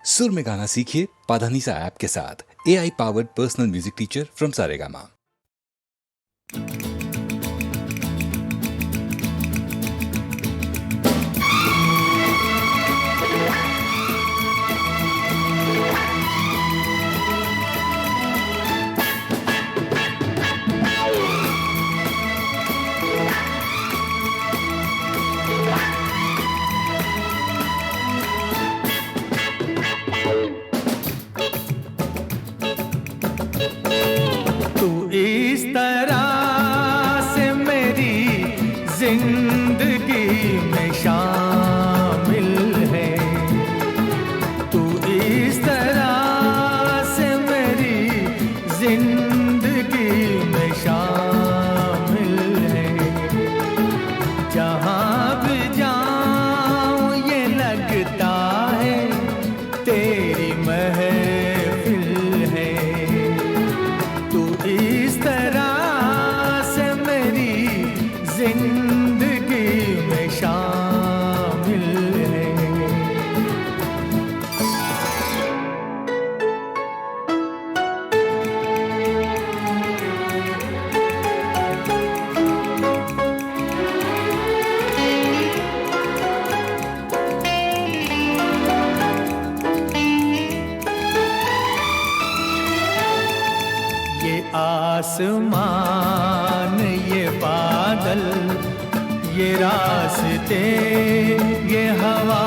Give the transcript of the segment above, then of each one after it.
सुर में गाना सीखिए पाधानीसा ऐप के साथ। AI powered personal music teacher from Saregama. इस तरह से मेरी जिंदगी में शामिल है, तू इस तरह से मेरी जिंदगी में शामिल है। जहाँ भी जाऊँ ये लगता है तेरी महफिल है। इस तरह से मेरी जिंदगी में शामिल है। ये आसमान, ये बादल, ये रास्ते, ये हवा।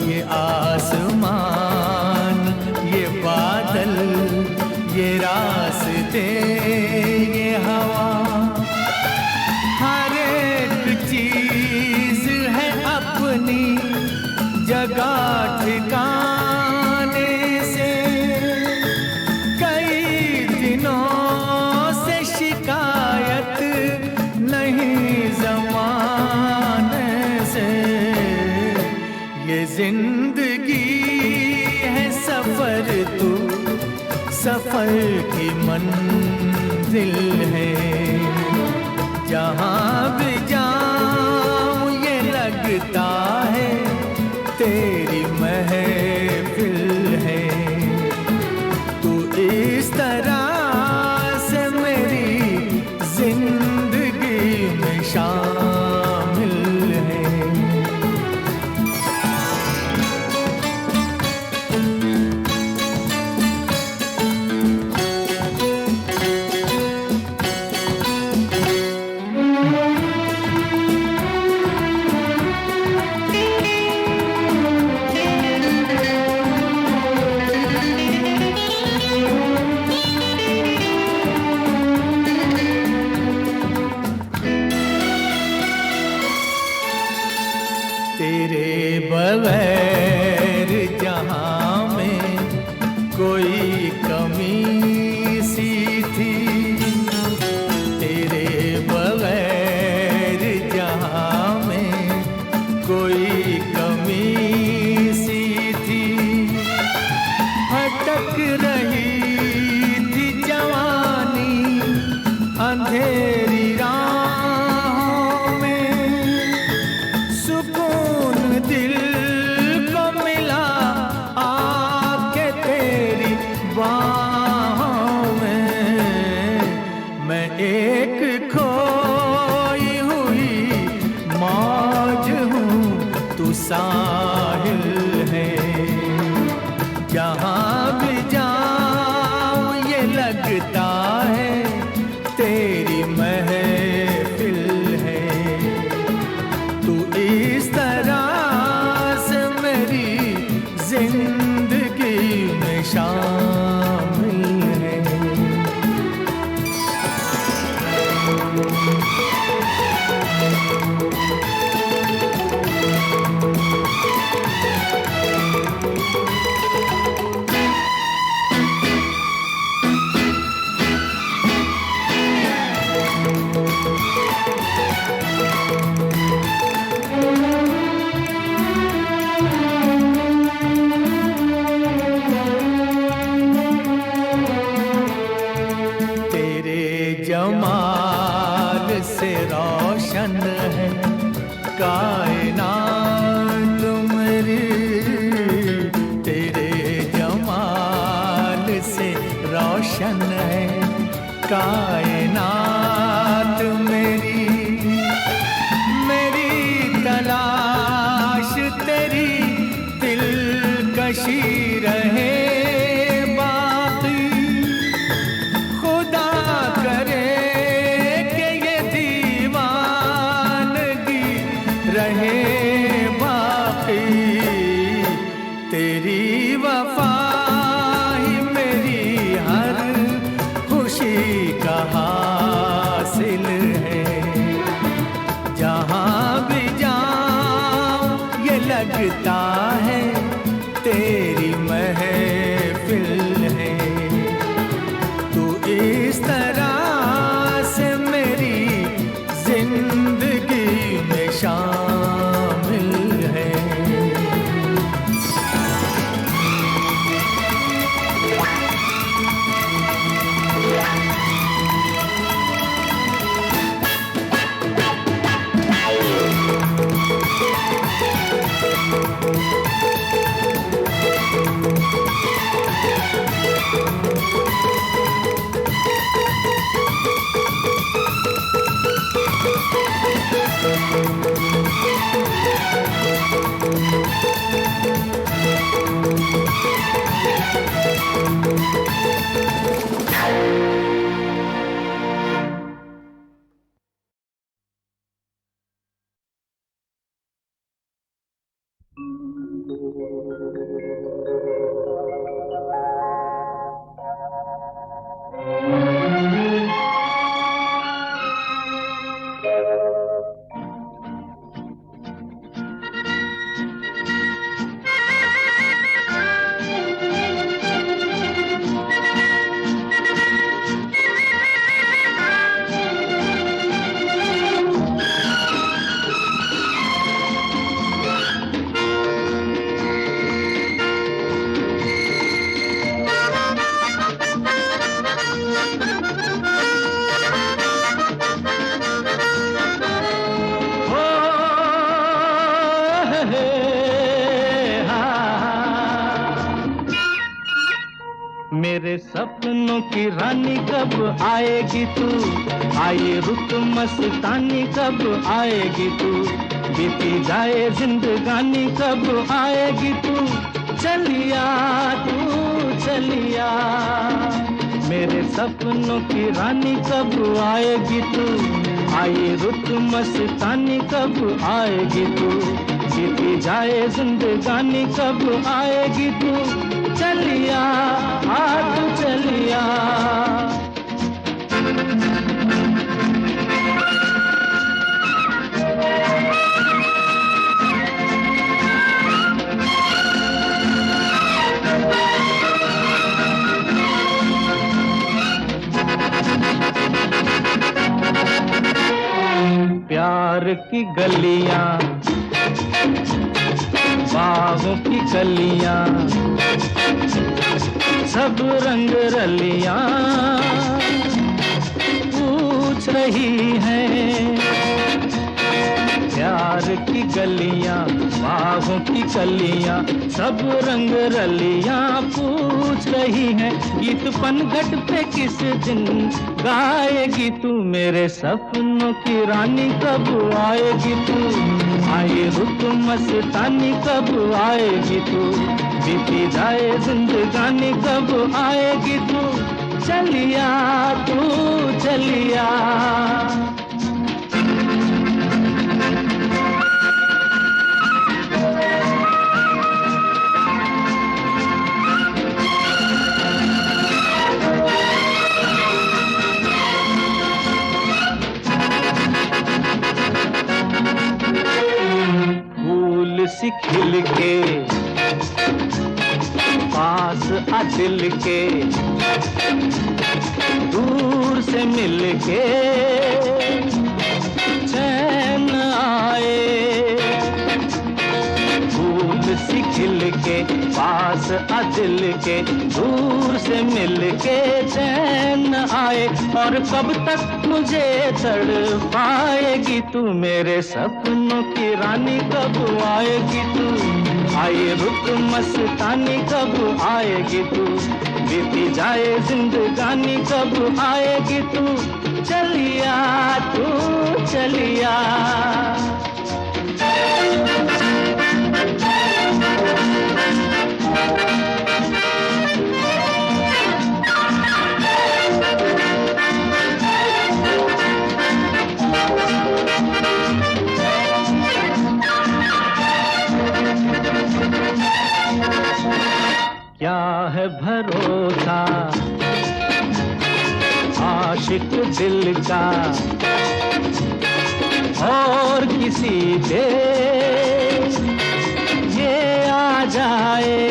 ये आसमान, ये बादल, ये रास्ते, ये हवा। हर एक चीज है अपनी जगह ठिकाने से। शिकायत नहीं ज़माने से। ये जिंदगी है सफ़र, तू सफ़र की मंजिल है। जहाँ भी जाऊँ ये लगता है तेरी महफिल है। तू इस तरह जिंदगी में शामिल है। तेरे बगैर जहाँ में कोई कमी सी थी। तेरे बगैर जहाँ में कोई कमी सी थी। भटक रही थी जवानी अंधेरी राहों में। सुकून दिल को मिला आके तेरी बाहों में। मैं एक खोई हुई मौज हूँ, तू साहिल है। जहाँ भी जाऊँ ये लगता है तेरी महफिल है। तू इस तरह से मेरी जिंदगी में शामिल है। कशी रहे बाकी, खुदा करे कि ये दीवानगी रहे बाकी। तेरी वफा ही मेरी हर खुशी का हासिल है। जहाँ भी जाऊं ये लगता है तेरी महफिल है। तू इस तरह से मेरी जिंदगी में शामिल है। मेरे सपनों की रानी कब आएगी तू, आए रुत मस्तानी कब आएगी तू, बीती जाए जिंदगानी कब आएगी तू, चलिया तू चलिया। मेरे सपनों की रानी कब आएगी तू, आए रुत मस्तानी कब आएगी तू, बीती जाए जिंदगानी कब आएगी तू, चलिया आ तू चलिया। प्यार की गलियां, बागों की कलियां, सब रंग रलियां पूछ रही हैं। प्यार की गलियां, बागों की कलियां, सब रंग रलियां पूछ रही हैं। गीत पनघट पे किस दिन गाएगी तू, मेरे सपनों की रानी कब आएगी तू, आए रुत मस्तानी कब आएगी तू, बीती जाए जिंदगानी कब आएगी तू, चलिया तू चलिया। फूल सी खिल के पास आ दिल के, दूर से मिल के चैन आए। फूल सी खिल के पास आ दिल के, दूर से मिल के चैन आए। और कब तक मुझे तड़पाएगी तू, मेरे सपनों की रानी कब आएगी तू, आए रुत मस्तानी कब आएगी तू, बीती जाए जिंदगानी कब आएगी तू, चलिया तू चलिया। क्या है भरोसा आशिक दिल का और किसी पे ये आ जाए।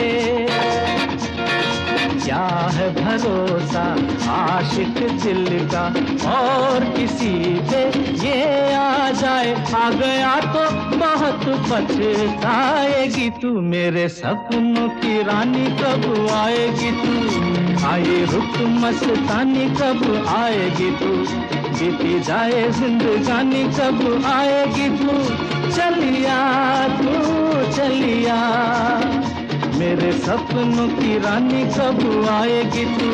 क्या है भरोसा आशिक दिल का और किसी पे ये आ जाए। आ गया तो बहुत पछताएगी तू, मेरे सपनों की रानी कब आएगी तू। आए रुक मस्तानी कब आएगी तू, बीती जाए जिंदगानी कब आएगी तू। चलिया तू चलिया, मेरे सपनों की रानी कब आएगी तू।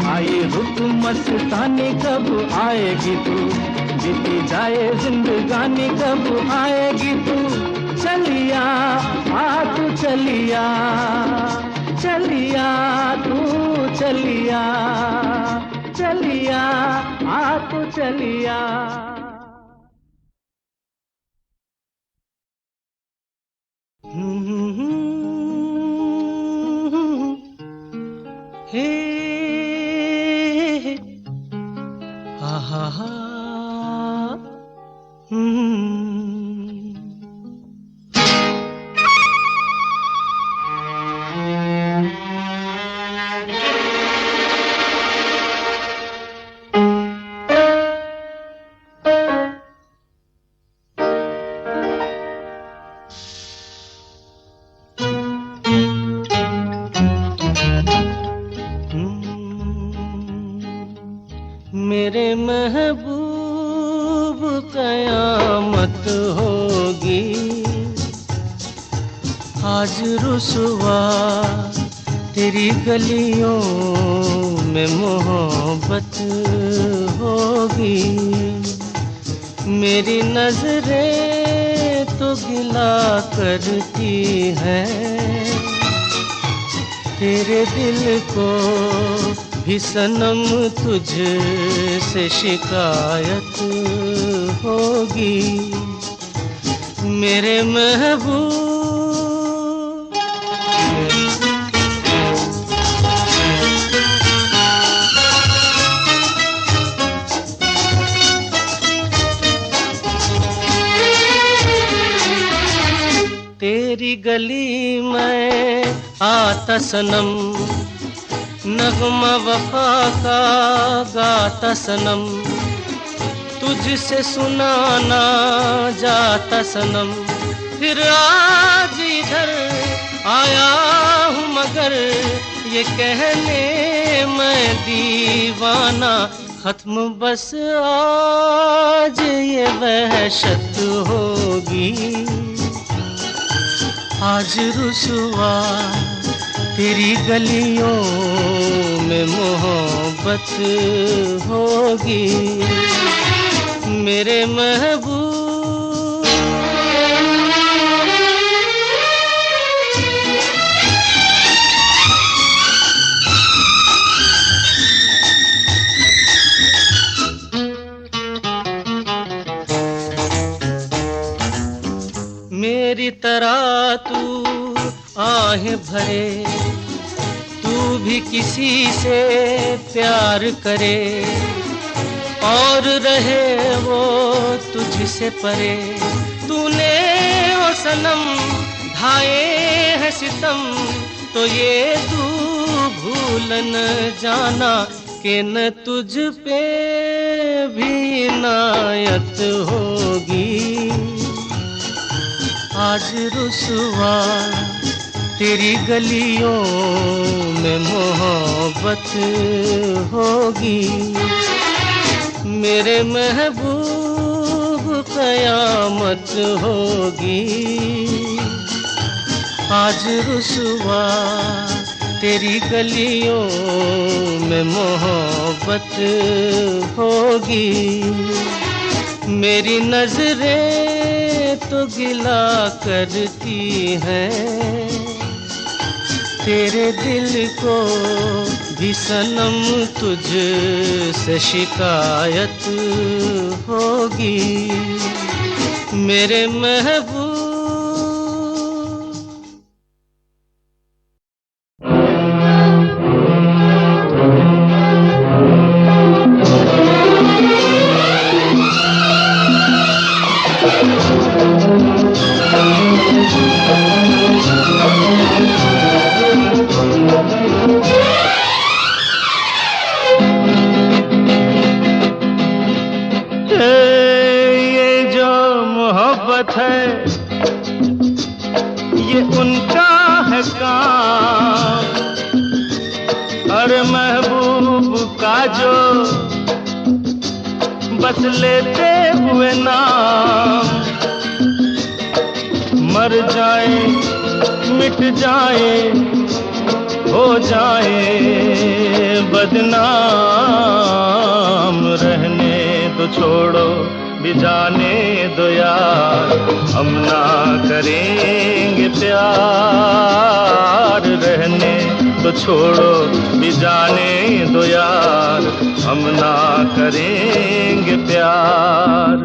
आए रुक मस्तानी कब आएगी तू, बीती जाए जिंदगानी कब आएगी तू। चलिया आ तू चलिया, चलिया तू चलिया, चलिया आ तू चलिया। हे हा हा हा मेरे महबूब कयामत होगी आज रुसवा तेरी गलियों में मोहब्बत होगी। मेरी नजरें तो गिला करती हैं तेरे दिल को भी सनम तुझसे शिकायत होगी। मेरे महबूब तेरी गली में आता सनम, नगमा वफा का गाता सनम, तुझसे सुनाना जाता सनम। फिर आज इधर आया हूँ मगर ये कहने मैं दीवाना। खत्म बस आज ये वहशत होगी, आज रुसवा तेरी गलियों में मोहब्बत होगी। मेरे महबूब मेरी तरह तू आहें भरे, तू भी किसी से प्यार करे और रहे वो तुझसे परे। तूने ओ सनम ढाए है सितम, तो ये तू भूल न जाना कि न तुझ पे भी नायत होगी। आज रुसवा तेरी गलियों में मोहब्बत होगी। मेरे महबूब कयामत होगी, आज रुसवा तेरी गलियों में मोहब्बत होगी। मेरी नजरें तो गिला करती हैं तेरे दिल को भी सनम तुझसे शिकायत होगी। मेरे महबूब बस लेते हुए नाम। मर जाए मिट जाए हो जाए बदनाम, रहने दो छोड़ो भी जाने दो यार, हम ना करेंगे प्यार। रहने दो छोड़ो भी जाने दो यार, हम ना करेंगे प्यार।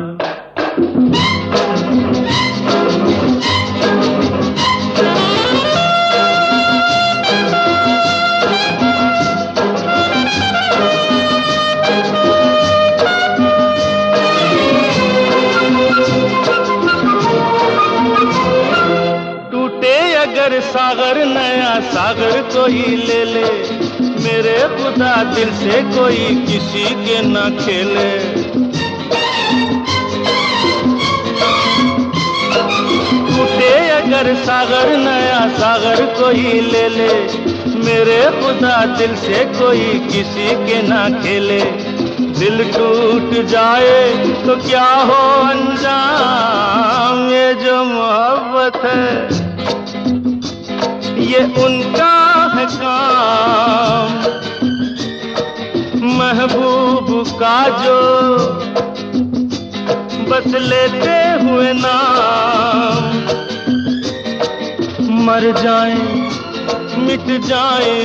अगर सागर नया सागर कोई ले ले, मेरे खुदा दिल से कोई किसी के ना खेले। टूटे अगर सागर नया सागर कोई ले ले, मेरे खुदा दिल से कोई किसी के ना खेले। दिल टूट जाए तो क्या हो अंजाम, ये जो मोहब्बत है ये उनका है काम। महबूब का जो बस लेते हुए नाम, मर जाए मिट जाए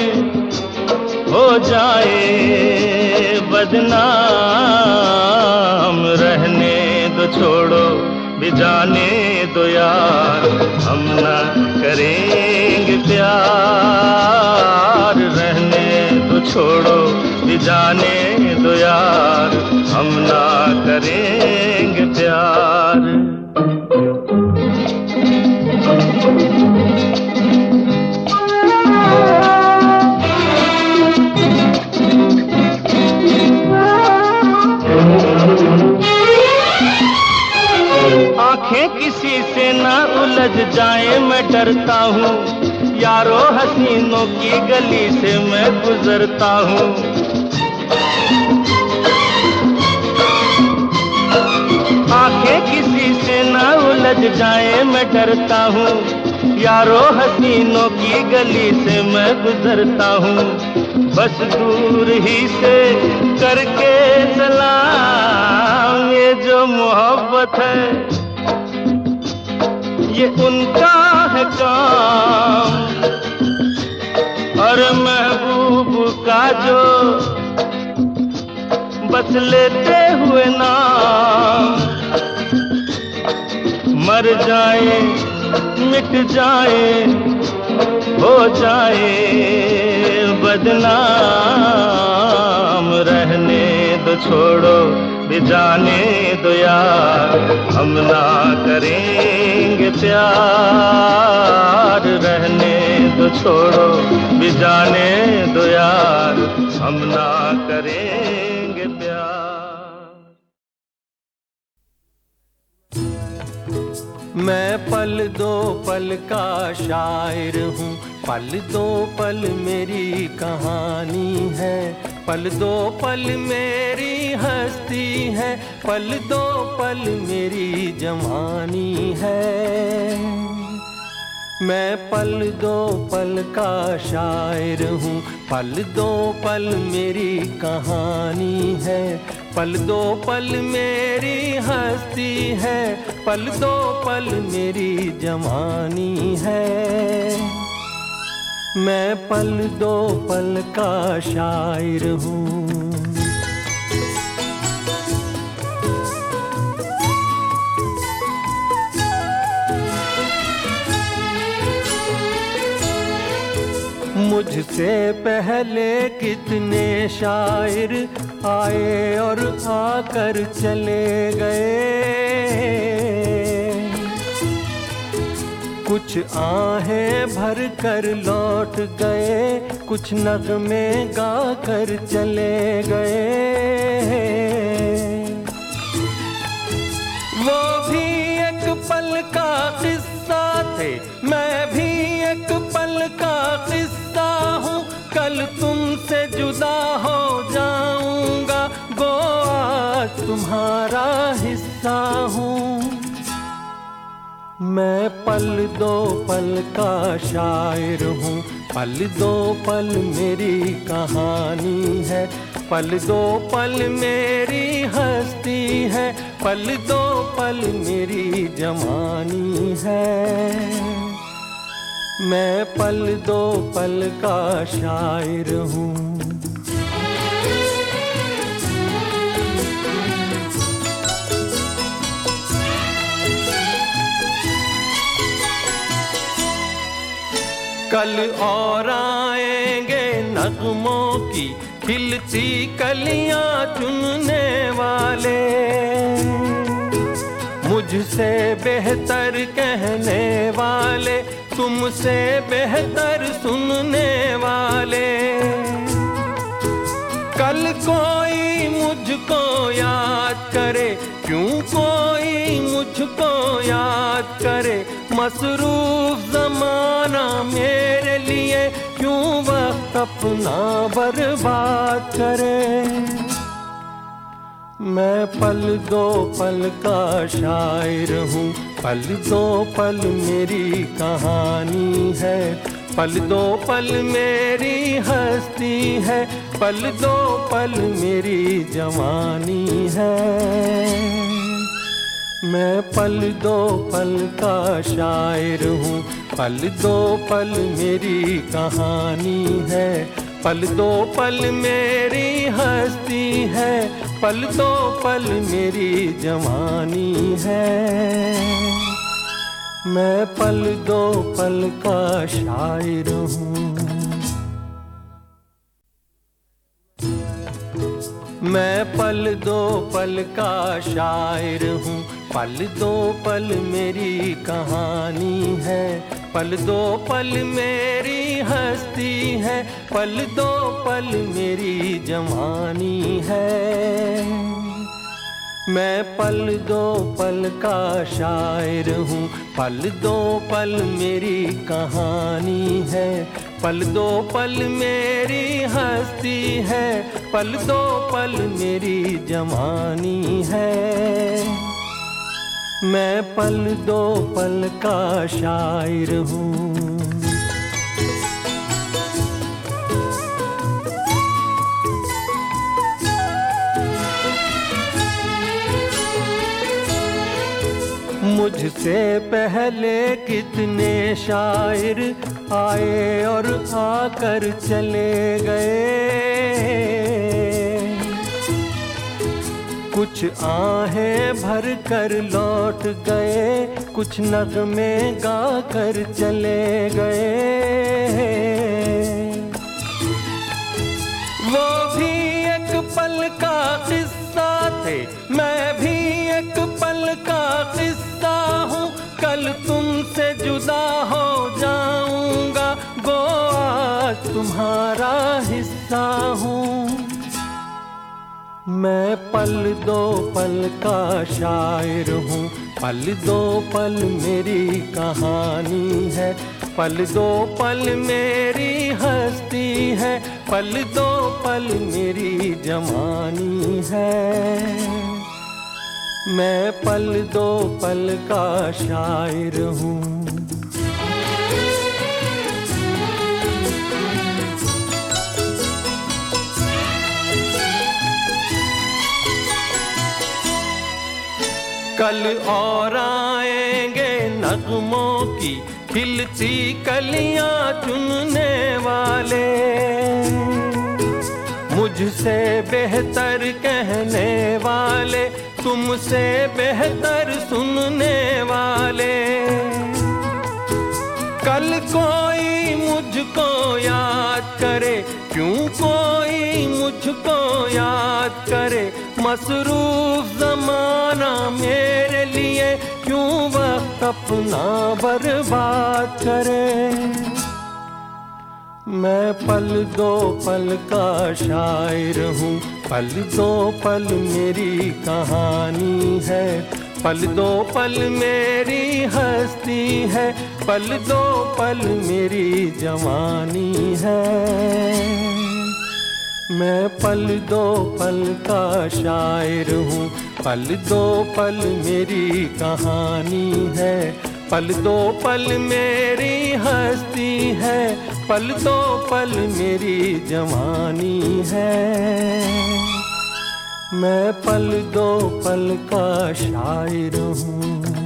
हो जाए बदनाम। रहने दो छोड़ो भी जाने दो यार, हम ना करेंगे प्यार। रहने दो छोड़ो भी जाने दो यार, हम ना करेंगे प्यार। आंखें किसी से ना उलझ जाए मैं डरता हूँ, यारो हसीनों की गली से मैं गुजरता हूँ। आंखें किसी से ना उलझ जाए मैं डरता हूँ, यारो हसीनों की गली से मैं गुजरता हूँ। बस दूर ही से करके सलाम, ये जो मोहब्बत है ये उनका है काम। और महबूब का जो बस लेते हुए नाम, मर जाए मिट जाए हो जाए बदनाम। रहने दो छोड़ो भी जाने दो यार, हम ना करेंगे प्यार। रहने दो छोड़ो भी जाने दो यार, हम ना करेंगे प्यार। मैं पल दो पल का शायर हूँ, पल दो पल मेरी कहानी है। पल दो पल मेरी हस्ती है, पल दो पल मेरी जवानी है। मैं पल दो पल का शायर हूँ, पल दो पल मेरी कहानी है। पल दो पल मेरी हस्ती है, पल दो पल मेरी जवानी है। मैं पल दो पल का शायर हूँ। मुझसे पहले कितने शायर आए और आकर चले गए। कुछ आहें भर कर लौट गए, कुछ नगमे गा कर चले गए। वो भी एक पल का किस्सा थे, मैं भी एक पल का किस्सा हूँ। कल तुमसे जुदा हो जाऊंगा, गो आज तुम्हारा हिस्सा हूँ। मैं पल दो पल का शायर हूँ, पल दो पल मेरी कहानी है, पल दो पल मेरी हस्ती है, पल दो पल मेरी जवानी है। मैं पल दो पल का शायर हूँ। कल और आएंगे नगमों की खिलती कलियां चुनने वाले, मुझसे बेहतर कहने वाले, तुमसे बेहतर सुनने वाले। कल कोई मुझको याद करे, क्यों कोई मुझको याद करे, मसरूफ ज़माना मेरे लिए क्यों वक्त अपना बर्बाद करे। मैं पल दो पल का शायर हूँ, पल दो पल मेरी कहानी है, पल दो पल मेरी हस्ती है, पल दो पल मेरी जवानी है। मैं पल दो पल का शायर हूँ, पल दो पल मेरी कहानी है, पल दो पल मेरी हस्ती है, पल दो पल मेरी जवानी है। मैं पल दो पल का शायर हूँ। मैं पल दो पल का शायर हूँ, पल दो पल मेरी कहानी है, पल दो पल मेरी हस्ती है, पल दो पल मेरी जवानी है। मैं पल दो पल का शायर हूँ, पल दो पल मेरी कहानी है, पल दो पल मेरी हस्ती है, पल दो पल मेरी जवानी है। मैं पल दो पल का शायर हूँ। मुझसे पहले कितने शायर आए और आकर चले गए, कुछ आहें भर कर लौट गए, कुछ नगमे गा कर चले गए। वो भी एक पल का किस्सा थे, मैं भी एक पल का किस्सा हूँ, कल तुमसे जुदा हो जाऊंगा, गो आज तुम्हारा हिस्सा हूँ। मैं पल दो पल का शायर हूँ, पल दो पल मेरी कहानी है, पल दो पल मेरी हस्ती है, पल दो पल मेरी जवानी है। मैं पल दो पल का शायर हूँ। कल और आएंगे नगमों की खिलती कलियां चुनने वाले, मुझसे बेहतर कहने वाले, तुमसे बेहतर सुनने वाले। कल कोई मुझको याद करे, क्यों कोई मुझको याद करे, मसरूफ ज़माना मेरे लिए क्यों वक्त अपना बर्बाद करे। मैं पल दो पल का शायर हूँ, पल दो पल मेरी कहानी है, पल दो पल मेरी हस्ती है, पल दो पल मेरी जवानी है। मैं पल दो पल का शायर हूँ, पल दो पल मेरी कहानी है, पल दो पल मेरी हस्ती है, पल दो पल मेरी जवानी है। मैं पल दो पल का शायर हूँ।